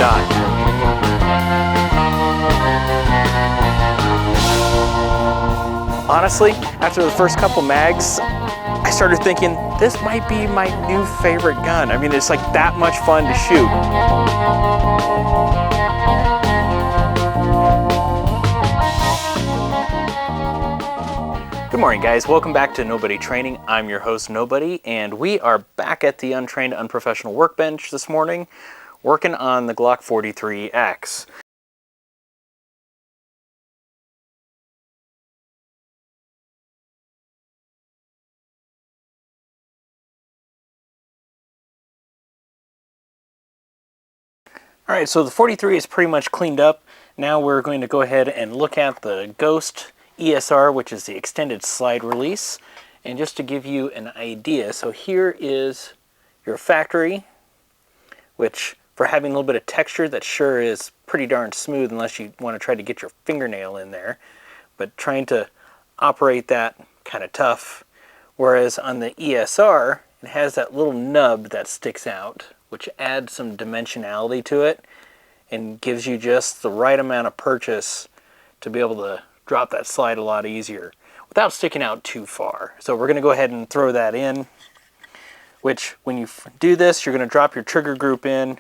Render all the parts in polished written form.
shot. Honestly, after the first couple mags, I started thinking, this might be my new favorite gun. I mean, it's like that much fun to shoot. Good morning, guys. Welcome back to Nobody Training. I'm your host, Nobody, and we are back at the Untrained Unprofessional Workbench this morning, working on the Glock 43X. Alright, so the 43 is pretty much cleaned up. Now we're going to go ahead and look at the Ghost ESR, which is the extended slide release. And just to give you an idea, so here is your factory, which for having a little bit of texture, that sure is pretty darn smooth unless you want to try to get your fingernail in there. But trying to operate that, kind of tough. Whereas on the ESR, it has that little nub that sticks out, which adds some dimensionality to it and gives you just the right amount of purchase to be able to drop that slide a lot easier without sticking out too far. So we're going to go ahead and throw that in, which when you do this, you're going to drop your trigger group in,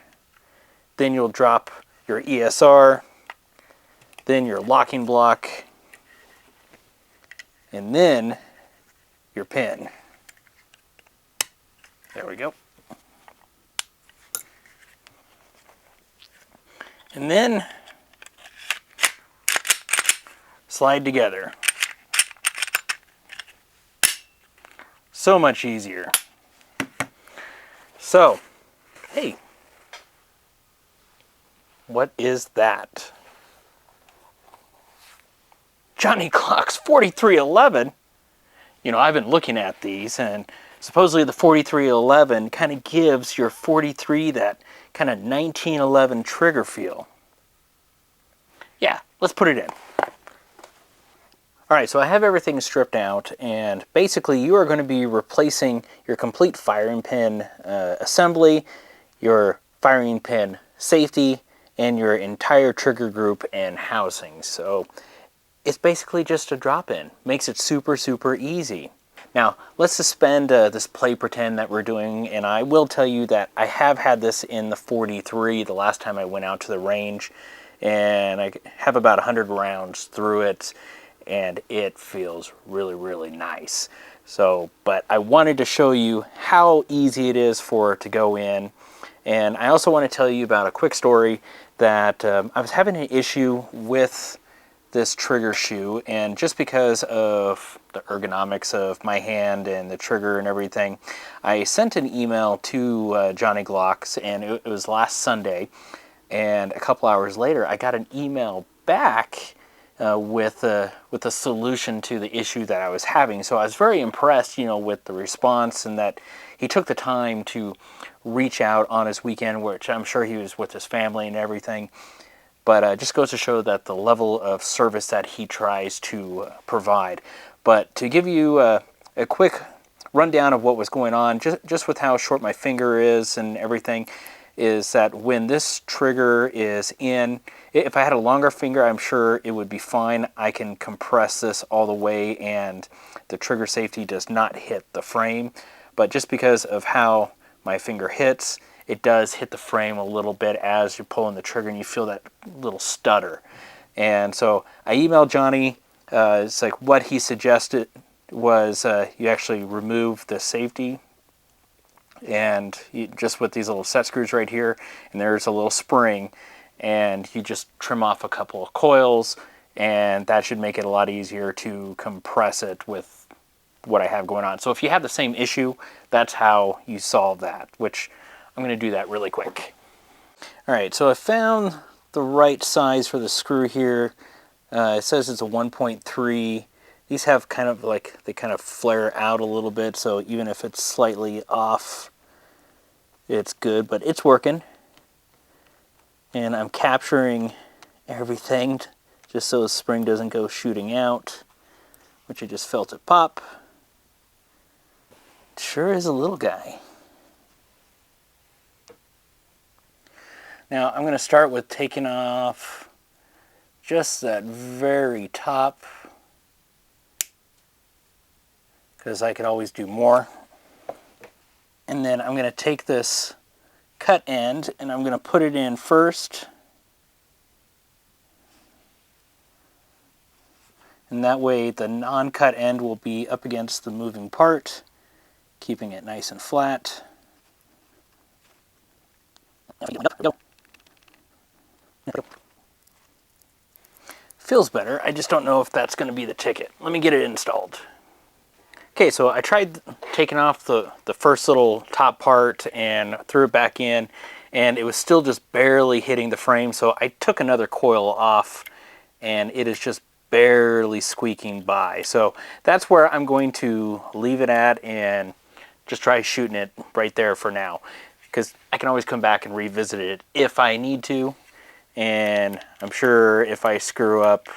then you'll drop your ESR, then your locking block, and then your pin. There we go. And then slide together. So much easier. So, hey, what is that? Johnny Glock's 4311. You know, I've been looking at these, and supposedly the 4311 kind of gives your 43 that kind of 1911 trigger feel. Yeah, let's put it in. Alright, so I have everything stripped out, and basically you are going to be replacing your complete firing pin assembly, your firing pin safety, and your entire trigger group and housing. So it's basically just a drop-in. Makes it super, super easy. Now, let's suspend this play pretend that we're doing, and I will tell you that I have had this in the 43 the last time I went out to the range, and I have about 100 rounds through it, and it feels really, really nice. So, but I wanted to show you how easy it is for it to go in, and I also want to tell you about a quick story that I was having an issue with this trigger shoe, and just because of the ergonomics of my hand and the trigger and everything, I sent an email to Johnny Glocks, and it was last Sunday, and a couple hours later I got an email back with a solution to the issue that I was having. So I was very impressed, you know, with the response, and that he took the time to reach out on his weekend, which I'm sure he was with his family and everything. But it just goes to show that the level of service that he tries to provide. But to give you a quick rundown of what was going on, just with how short my finger is and everything, is that when this trigger is in, if I had a longer finger, I'm sure it would be fine. I can compress this all the way and the trigger safety does not hit the frame. But just because of how my finger hits, it does hit the frame a little bit as you're pulling the trigger, and you feel that little stutter. And so I emailed Johnny. It's like what he suggested was you actually remove the safety, and you, just with these little set screws right here, and there's a little spring, and you just trim off a couple of coils, and that should make it a lot easier to compress it with what I have going on. So if you have the same issue, that's how you solve that, which I'm going to do that really quick. Alright, so I found the right size for the screw here. It says it's a 1.3. These have kind of like, they kind of flare out a little bit, so even if it's slightly off, it's good, but it's working. And I'm capturing everything just so the spring doesn't go shooting out, which I just felt it pop. It sure is a little guy. Now I'm going to start with taking off just that very top, because I could always do more. And then I'm going to take this cut end and I'm going to put it in first. And that way the non-cut end will be up against the moving part, keeping it nice and flat. Feels better. I just don't know if that's going to be the ticket. Let me get it installed. Okay, so I tried taking off the first little top part and threw it back in, and it was still just barely hitting the frame, so I took another coil off and it is just barely squeaking by. So that's where I'm going to leave it at and just try shooting it right there for now, because I can always come back and revisit it if I need to. And I'm sure if I screw up,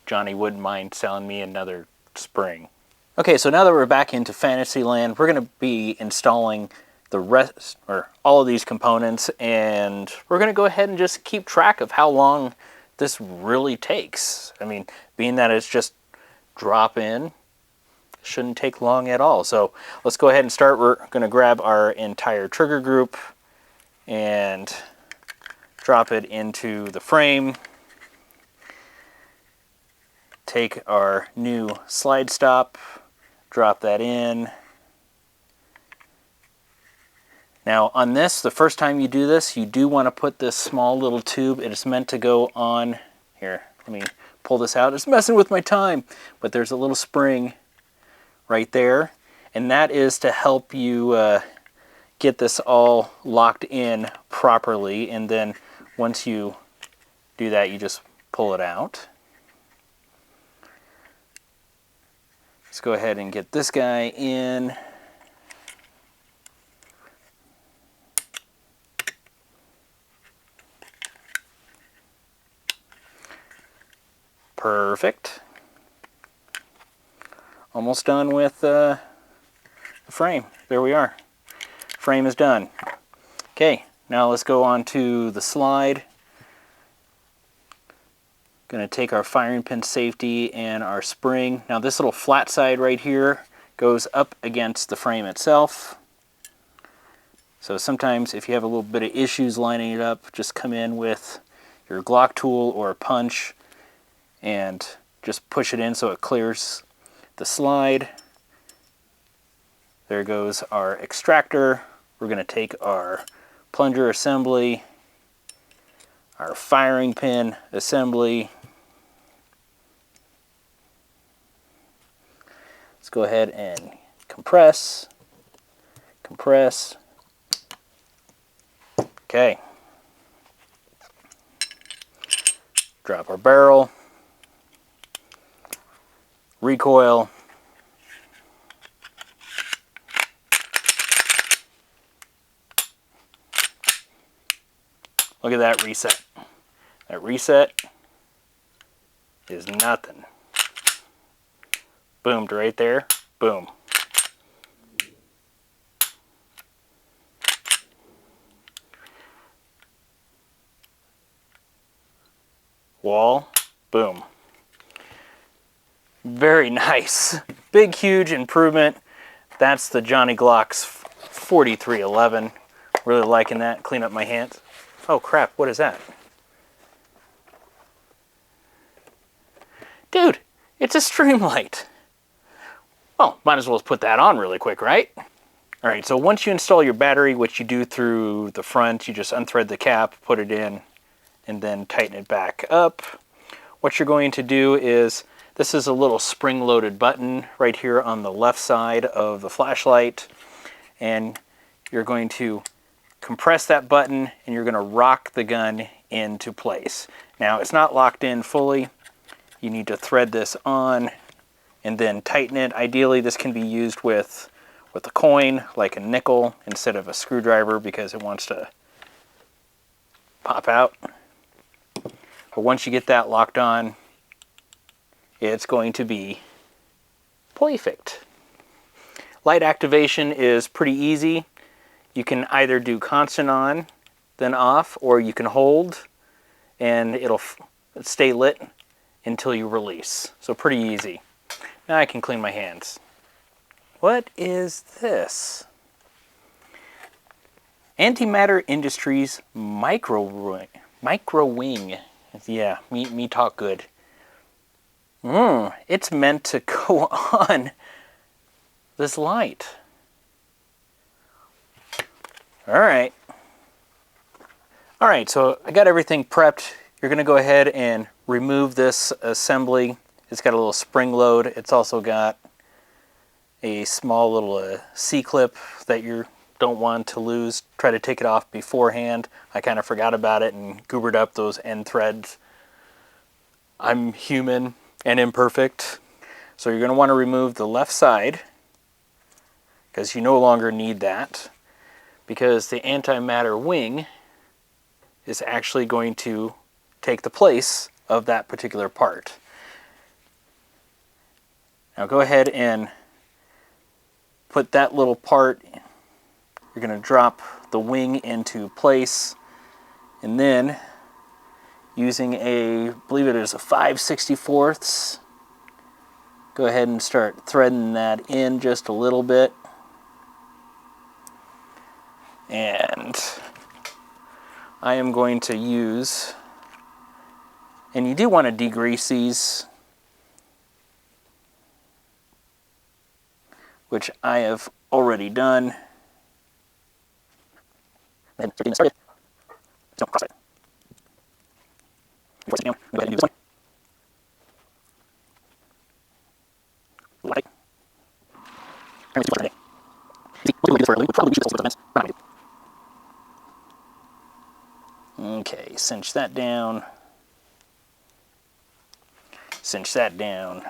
Johnny wouldn't mind selling me another spring. Okay, so now that we're back into Fantasyland, we're going to be installing the rest, or all of these components, and we're going to go ahead and just keep track of how long this really takes. I mean, being that it's just drop in, shouldn't take long at all. So let's go ahead and start. We're going to grab our entire trigger group and drop it into the frame. Take our new slide stop, drop that in. Now on this, the first time you do this, you do want to put this small little tube. It is meant to go on, here, let me pull this out. It's messing with my time, but there's a little spring right there, and that is to help you get this all locked in properly. And then once you do that, you just pull it out. Let's go ahead and get this guy in. Perfect. Almost done with the frame. There we are. Frame is done. Okay, now let's go on to the slide. Going to take our firing pin safety and our spring. Now this little flat side right here goes up against the frame itself. So sometimes if you have a little bit of issues lining it up, just come in with your Glock tool or a punch and just push it in so it clears the slide. There goes our extractor. We're going to take our plunger assembly, our firing pin assembly. Let's go ahead and compress. Compress. Okay. Drop our barrel. Recoil. Look at that reset. That reset is nothing. Boomed right there. Boom. Wall. Boom. Very nice. Big, huge improvement. That's the Johnny Glock's 4311. Really liking that. Clean up my hands. Oh crap, what is that? Dude, it's a Streamlight. Well, might as well put that on really quick, right? Alright, so once you install your battery, which you do through the front, you just unthread the cap, put it in, and then tighten it back up. What you're going to do is, this is a little spring-loaded button right here on the left side of the flashlight, and you're going to compress that button and you're going to rock the gun into place. Now it's not locked in fully. You need to thread this on and then tighten it. Ideally this can be used with a coin, like a nickel, instead of a screwdriver, because it wants to pop out. But once you get that locked on, it's going to be perfect. Light activation is pretty easy. You can either do constant on, then off, or you can hold and it'll stay lit until you release. So pretty easy. Now I can clean my hands. What is this? Antimatter Industries micro wing. Yeah, me talk good. It's meant to go on this light. Alright, so I got everything prepped. You're going to go ahead and remove this assembly. It's got a little spring load. It's also got a small little C-clip that you don't want to lose. Try to take it off beforehand. I kind of forgot about it and goobered up those end threads. I'm human and imperfect. So you're going to want to remove the left side because you no longer need that, because the antimatter wing is actually going to take the place of that particular part. Now go ahead and put that little part, you're going to drop the wing into place, and then using I believe it is a 5/64, go ahead and start threading that in just a little bit. And I am going to use, and you do want to degrease these, which I have already done. And getting started. Don't cross it. Before I sit down, go ahead and do this one. Light. Apparently too much today. See, we'll do this for a loop. We'll probably use this also as a fence. Not gonna do. Okay, cinch that down. Cinch that down.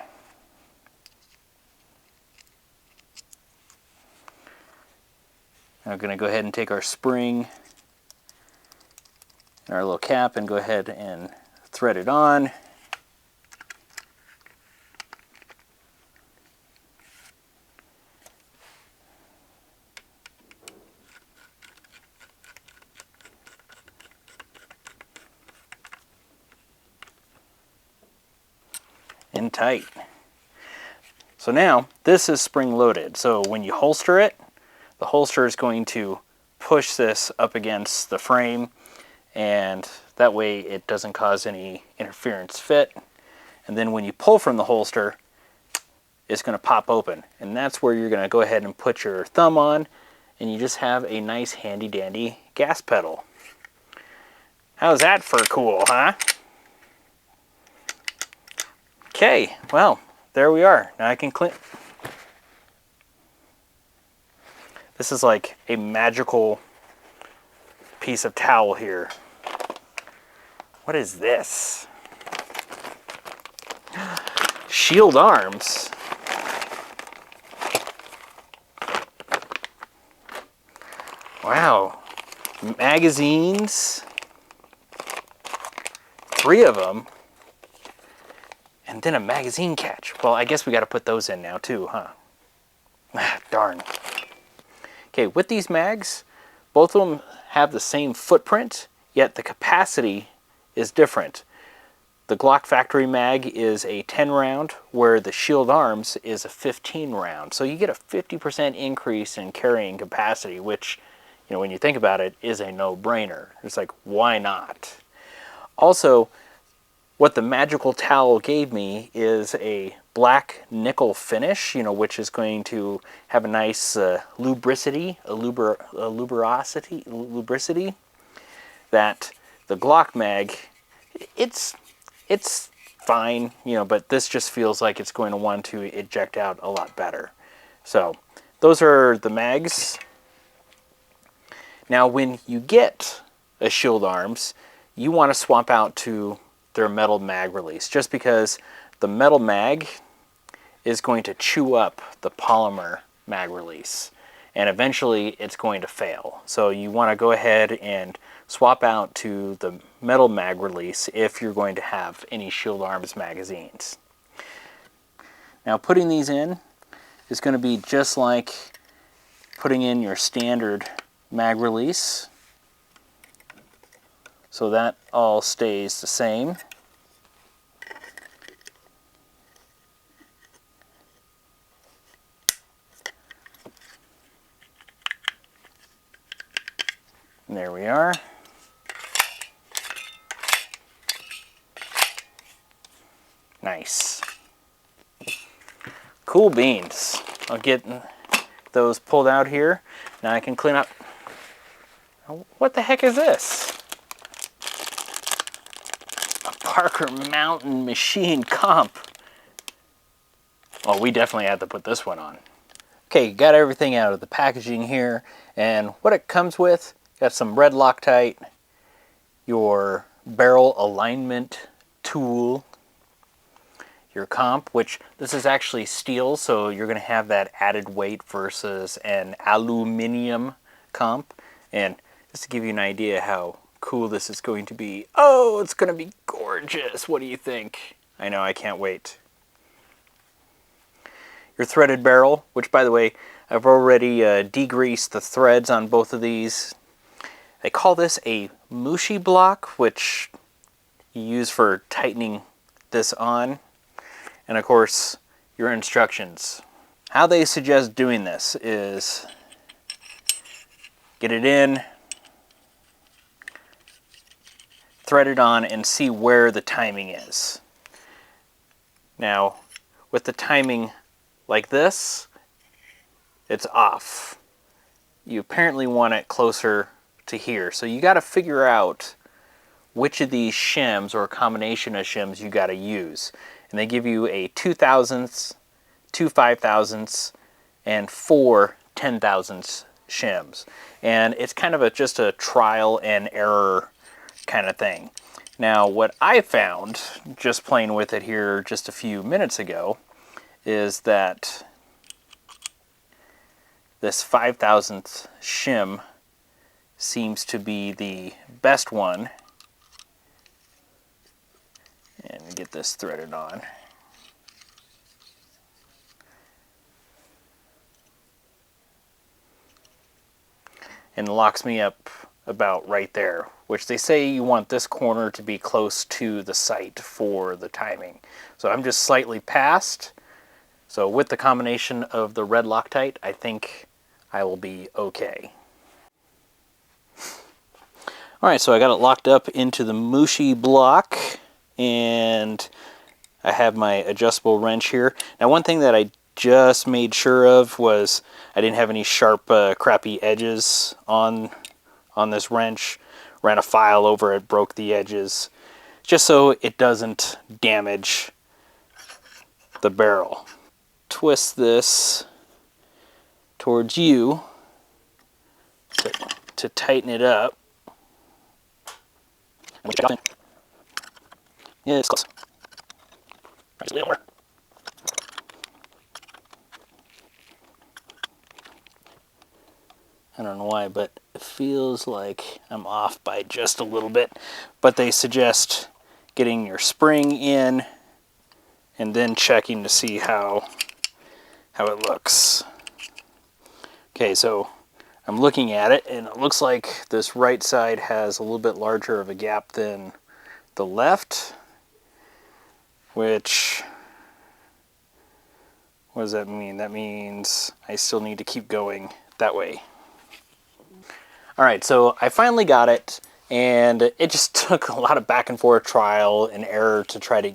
Now we're going to go ahead and take our spring and our little cap and go ahead and thread it on. And tight. So now this is spring loaded. So when you holster it, the holster is going to push this up against the frame, and that way it doesn't cause any interference fit. And then when you pull from the holster, it's going to pop open, and that's where you're going to go ahead and put your thumb on, and you just have a nice handy dandy gas pedal. How's that for cool, huh? Okay, well, there we are. Now I can clean. This is like a magical piece of towel here. What is this? Shield arms. Wow. Magazines. 3 of them. And then a magazine catch. Well, I guess we got to put those in now too, huh? Darn. Okay, with these mags, both of them have the same footprint, yet the capacity is different. The Glock factory mag is a 10 round, where the Shield Arms is a 15 round. So you get a 50% increase in carrying capacity, which, you know, when you think about it, is a no-brainer. It's like, why not? Also, what the magical towel gave me is a black nickel finish, you know, which is going to have a nice lubricity that the Glock mag, it's fine, you know, but this just feels like it's going to want to eject out a lot better. So those are the mags. Now when you get a Shield Arms, you want to swap out to their metal mag release, just because the metal mag is going to chew up the polymer mag release, and eventually it's going to fail. So you want to go ahead and swap out to the metal mag release if you're going to have any Shield Arms magazines. Now putting these in is going to be just like putting in your standard mag release. So that all stays the same. And there we are. Nice. Cool beans. I'll get those pulled out here. Now I can clean up. What the heck is this? A Parker Mountain Machine Comp. Oh, we definitely had to put this one on. Okay, got everything out of the packaging here, and what it comes with, got some red Loctite, your barrel alignment tool, your comp, which this is actually steel, so you're going to have that added weight versus an aluminum comp. And just to give you an idea how cool this is going to be. Oh, it's going to be gorgeous. What do you think? I know, I can't wait. Your threaded barrel, which by the way, I've already degreased the threads on both of these. They call this a mushi block, which you use for tightening this on. And of course, your instructions. How they suggest doing this is get it in, thread it on, and see where the timing is. Now, with the timing like this, it's off. You apparently want it closer to here. So you got to figure out which of these shims or a combination of shims you got to use. And they give you a 2 thousandths, 2 5,000ths, and 4 10,000ths shims. And it's kind of just a trial and error kind of thing. Now, what I found, just playing with it here just a few minutes ago, is that this 5,000th shim seems to be the best one. And get this threaded on. And locks me up about right there, which they say you want this corner to be close to the sight for the timing. So I'm just slightly past. So with the combination of the red Loctite, I think I will be okay. Alright, so I got it locked up into the mushi block, and I have my adjustable wrench here. Now, one thing that I just made sure of was I didn't have any sharp, crappy edges on this wrench. Ran a file over it, broke the edges, just so it doesn't damage the barrel. Twist this towards you to tighten it up. Yeah, it's close. Right, a little more. I don't know why, but it feels like I'm off by just a little bit. But they suggest getting your spring in and then checking to see how it looks. Okay, so I'm looking at it, and it looks like this right side has a little bit larger of a gap than the left. Which, what does that mean? That means I still need to keep going that way. Alright, so I finally got it, and it just took a lot of back and forth trial and error to try to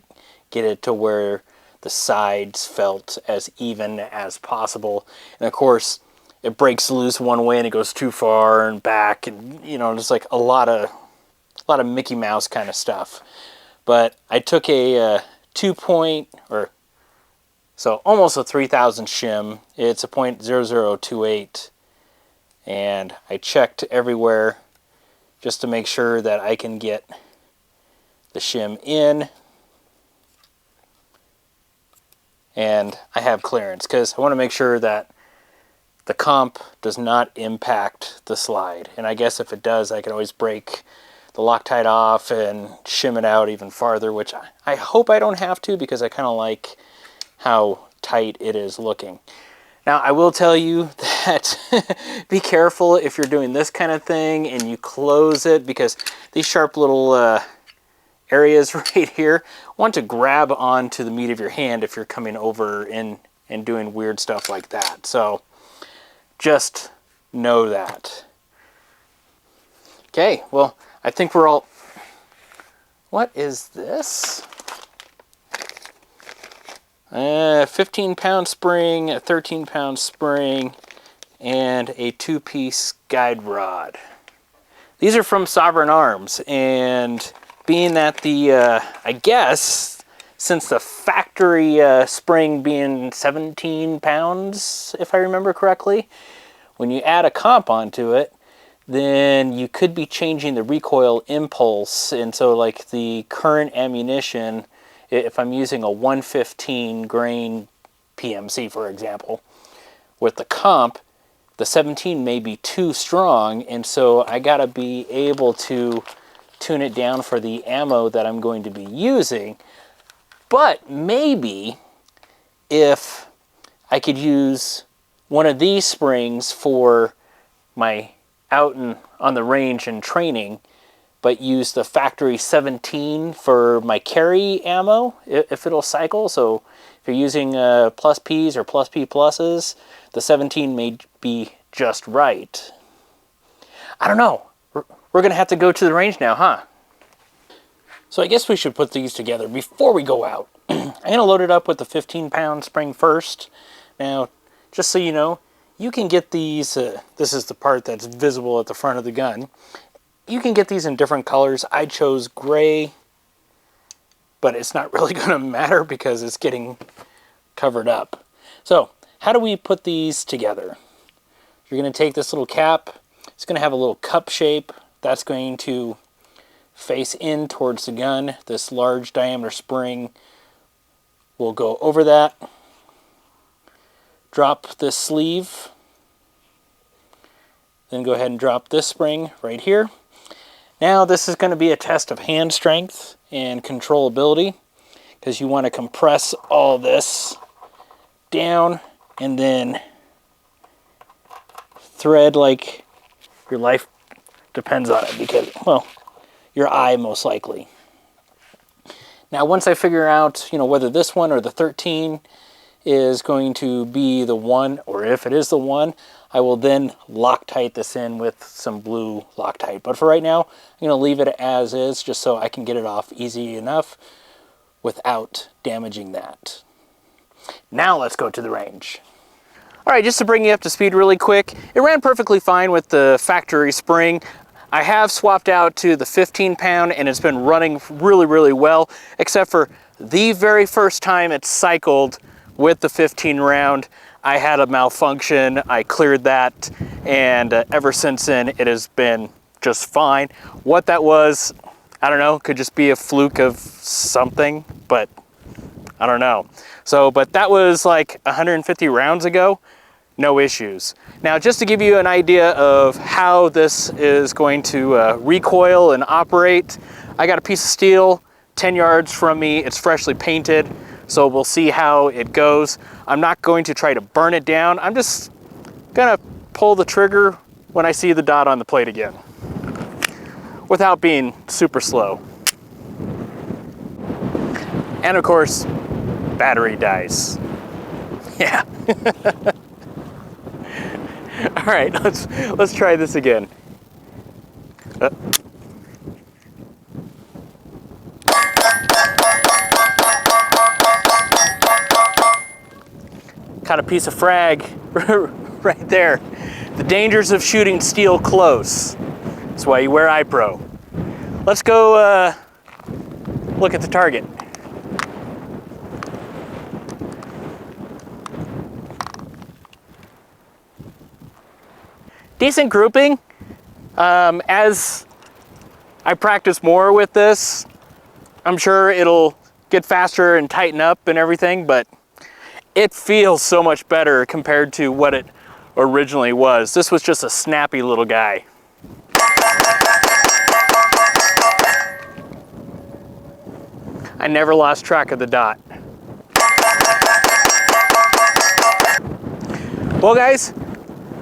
get it to where the sides felt as even as possible. And of course, it breaks loose one way and it goes too far and back, and you know, just like a lot of Mickey Mouse kind of stuff. But I took a so almost a 3,000 shim. It's a .0028, and I checked everywhere just to make sure that I can get the shim in, and I have clearance because I want to make sure that the comp does not impact the slide. And I guess if it does, I can always break the Loctite off and shim it out even farther, which I hope I don't have to, because I kind of like how tight it is looking. Now, I will tell you that be careful if you're doing this kind of thing and you close it, because these sharp little areas right here want to grab onto the meat of your hand if you're coming over and doing weird stuff like that. So just know that. Okay, well, I think we're all... What is this? 15-pound spring, a 13-pound spring, and a 2-piece guide rod. These are from Sovereign Arms, and being that the, I guess, since the factory spring being 17 pounds, if I remember correctly, when you add a comp onto it, then you could be changing the recoil impulse. And so like the current ammunition, if I'm using a 115 grain PMC, for example, with the comp, the 17 may be too strong, and so I gotta be able to tune it down for the ammo that I'm going to be using. But maybe if I could use one of these springs for my out and on the range and training, but use the factory 17 for my carry ammo, if it'll cycle. So if you're using plus Ps or plus P pluses, the 17 may be just right. I don't know. We're gonna have to go to the range now, huh? So I guess we should put these together before we go out. I'm gonna load it up with the 15-pound spring first. Now, just so you know, you can get these, this is the part that's visible at the front of the gun. You can get these in different colors. I chose gray, but it's not really gonna matter because it's getting covered up. So, how do we put these together? You're gonna take this little cap. It's gonna have a little cup shape. That's going to face in towards the gun. This large diameter spring will go over that. Drop this sleeve. Then go ahead and drop this spring right here. Now this is going to be a test of hand strength and controllability, because you want to compress all this down and then thread like your life depends on it, because, well, your eye most likely. Now once I figure out, you know, whether this one or the 13 is going to be the one, or if it is the one, I will then Loctite this in with some blue Loctite. But for right now, I'm going to leave it as is, just so I can get it off easy enough without damaging that. Now let's go to the range. All right, just to bring you up to speed really quick, it ran perfectly fine with the factory spring. I have swapped out to the 15-pound, and it's been running really, really well, except for the very first time it cycled with the 15 round, I had a malfunction. I cleared that, and ever since then, it has been just fine. What that was, I don't know, could just be a fluke of something, but I don't know. So, but that was like 150 rounds ago, no issues. Now, just to give you an idea of how this is going to recoil and operate, I got a piece of steel 10 yards from me. It's freshly painted. So we'll see how it goes. I'm not going to try to burn it down. I'm just gonna pull the trigger when I see the dot on the plate again, without being super slow. And of course, battery dies. Yeah. All right, let's try this again. Caught a piece of frag right there. The dangers of shooting steel close. That's why you wear iPro. Let's go look at the target. Decent grouping. As I practice more with this, I'm sure it'll get faster and tighten up and everything, but it feels so much better compared to what it originally was. This was just a snappy little guy. I never lost track of the dot. Well guys,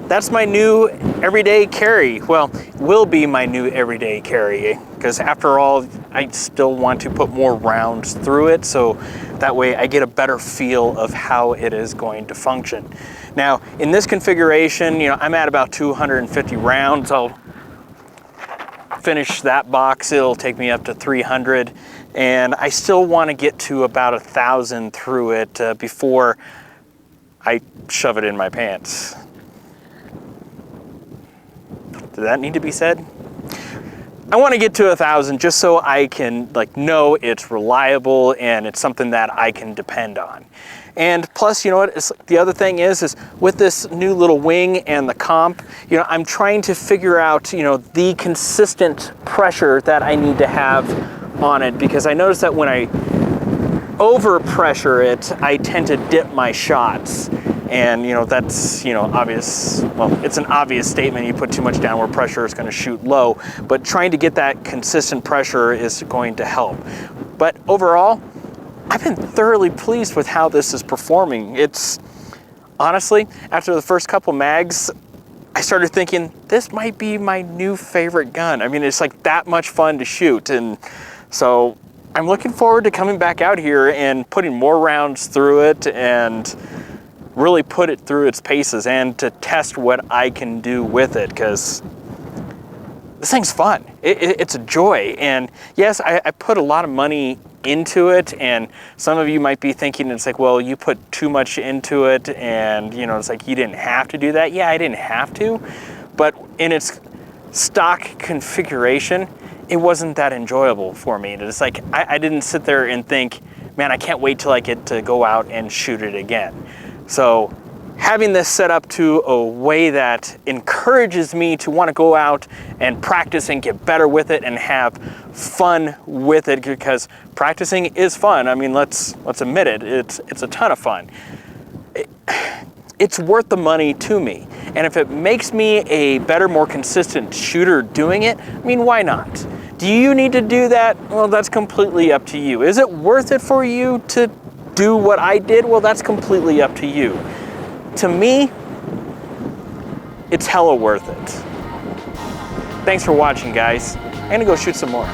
that's my new everyday carry. Well, will be my new everyday carry, because after all, I still want to put more rounds through it, so that way I get a better feel of how it is going to function. Now, in this configuration, you know, I'm at about 250 rounds. I'll finish that box, it'll take me up to 300, and I still want to get to about 1,000 through it before I shove it in my pants. Did that need to be said? I want to get to 1,000 just so I can know it's reliable and it's something that I can depend on. And plus, you know what, the other thing is with this new little wing and the comp, you know, I'm trying to figure out, you know, the consistent pressure that I need to have on it, because I notice that when I overpressure it, I tend to dip my shots. And, you know, that's, you know, obvious. Well, it's an obvious statement. You put too much downward pressure, it's going to shoot low. But trying to get that consistent pressure is going to help. But overall, I've been thoroughly pleased with how this is performing. It's, honestly, after the first couple mags, I started thinking, this might be my new favorite gun. I mean, it's like that much fun to shoot. And so I'm looking forward to coming back out here and putting more rounds through it and really put it through its paces and to test what I can do with it, because this thing's fun. It's a joy. And yes, I put a lot of money into it, and some of you might be thinking, it's like, well, you put too much into it, and you know, it's like you didn't have to do that. Yeah, I didn't have to, but in its stock configuration, it wasn't that enjoyable for me. It's like I didn't sit there and think, man, I can't wait till I get to go out and shoot it again. So having this set up to a way that encourages me to want to go out and practice and get better with it and have fun with it, because practicing is fun. I mean, let's admit it, it's a ton of fun. It's worth the money to me. And if it makes me a better, more consistent shooter doing it, I mean, why not? Do you need to do that? Well, that's completely up to you. Is it worth it for you to do what I did? Well, that's completely up to you. To me, it's hella worth it. Thanks for watching, guys. I'm gonna go shoot some more.